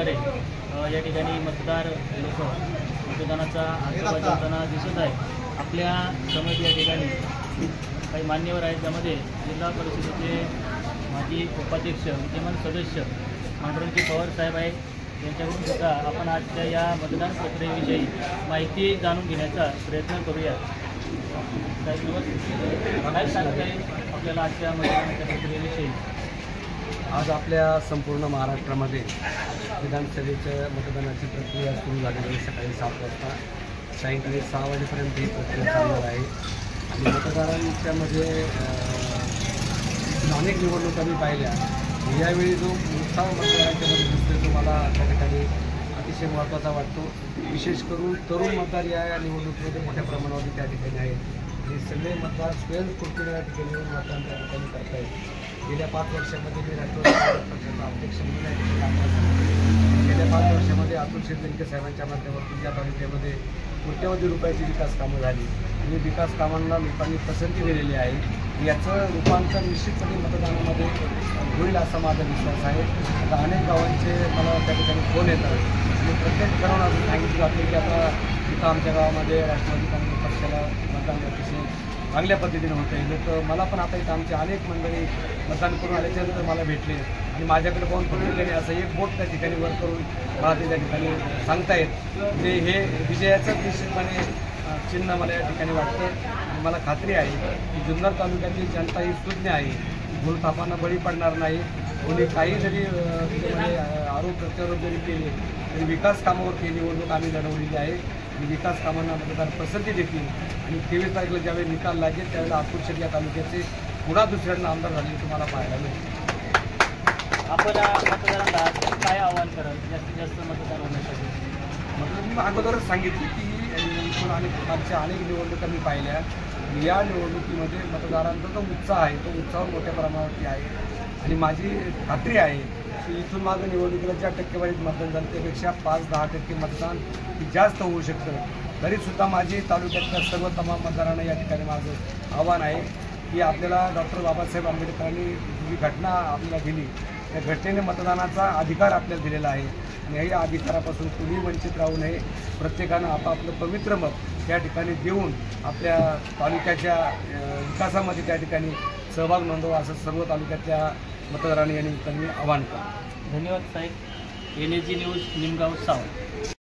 प्रकारे या ठिकाणी मतदार लोक मतदानाचा आशीर्वाद देताना दिसत आहे। आपल्या समोर या ठिकाणी काही मान्यवर आहेत, त्यामध्ये जिल्हा परिषदेचे माजी उपाध्यक्ष विद्यमान सदस्य मांडुरंग पवार साहेब आहेत। यांच्याकडून सुद्धा आपण आजच्या या मतदान प्रक्रियेविषयी माहिती जाणून घेण्याचा प्रयत्न करूया। काय सांगता येईल आपल्याला आजच्या मतदानाच्या प्रक्रियेविषयी? आज आपल्या संपूर्ण महाराष्ट्रामध्ये विधानसभेच्या मतदानाची प्रक्रिया सुरू झालेली आहे। सकाळी 7 वाजता सायंकाळी 6 वाजेपर्यंत ही प्रक्रिया चालणार आहे आणि मतदारांच्यामध्ये अनेक निवडणुका मी पाहिल्या। यावेळी जो उत्साह मतदारांच्यामध्ये दिसतो तो मला त्या ठिकाणी अतिशय महत्त्वाचा वाटतो। विशेष करून तरुण मतदार या निवडणुकीमध्ये मोठ्या प्रमाणावर त्या ठिकाणी आहेत आणि सगळे मतदार स्वयंस्फूर्तीने या ठिकाणी मतदान त्या ठिकाणी करत आहेत। गेल्या 5 वर्षामध्ये मी राष्ट्रवादी काँग्रेस पक्षाचा अध्यक्ष म्हणून या ठिकाणी काम करतो। गेल्या 5 वर्षामध्ये अतुल शेटलंके साहेबांच्या माध्यमातून या तालुक्यामध्ये कोट्यवधी रुपयाची विकास कामं झाली आणि विकास कामांना लोकांनी पसंती दिलेली आहे। याचं रूपांतर निश्चितपणे मतदानामध्ये होईल असा माझा विश्वास आहे। आता अनेक गावांचे मला त्या ठिकाणी फोन येतात आणि प्रत्येक ठिकाणी असं सांगितलं जातं की आता इथं आमच्या गावामध्ये राष्ट्रवादी काँग्रेस पक्षाला मतदान अतिशय चांगल्या पद्धतीने होतं आहे। लोक मला पण आता इथं आमचे अनेक मंडळी मतदान करून आल्याच्यानंतर मला भेटले आणि माझ्याकडे पाहून फक्त असं एक बोट त्या ठिकाणी वर करून मला ते त्या ठिकाणी सांगतायत। म्हणजे हे विजयाचं निश्चितपणे चिन्ह मला या ठिकाणी वाटतं आणि मला खात्री आहे की जुन्नर तालुक्यातील जनता ही सुज्ञ आहे, भूलथापांना बळी पडणार नाही। कोणी काही जरी आरोप प्रत्यारोप जरी केले तरी विकास कामावर ती निवडणूक आम्ही लढवलेली आहे आणि विकास कामांना मतदार पसंती देतील आणि 23 तारखेला ज्यावेळी निकाल लागेल त्यावेळेला अतुल शेट या तालुक्याचे पुन्हा दुसऱ्यांना आमदार झाले तुम्हाला पाहायला मिळेल। आपण मतदारांना काय आवाहन कराल जास्तीत जास्त मतदार होण्यासाठी? मी अगोदरच सांगितलं की मागच्या अनेक निवडणुका मी पाहिल्या। या निवडणुकीमध्ये मतदारांचा जो उत्साह आहे तो उत्साह मोठ्या प्रमाणावरती आहे आणि माझी खात्री आहे की इथून मागं निवडणुकीला ज्या टक्केवारीत मतदान झालं त्यापेक्षा 5-10% मतदान जास्त होऊ शकतं। तरीसुद्धा माझी तालुक्यातल्या सर्व तमाम मतदारांना या ठिकाणी माझं आव्हान आहे की आपल्याला डॉक्टर बाबासाहेब आंबेडकरांनी जी घटना आपल्याला दिली त्या घटनेने मतदानाचा अधिकार आपल्याला दिलेला आहे आणि या अधिकारापासून कुणी वंचित राहू नये। प्रत्येकानं आपापलं पवित्र मत त्या ठिकाणी देऊन आपल्या तालुक्याच्या विकासामध्ये त्या ठिकाणी सहभाग नोंदवा असं सर्व तालुक्यातल्या मतदारांनी यांनी आवाहन केलं। धन्यवाद साहेब। NAG news Nimgaon Sawant.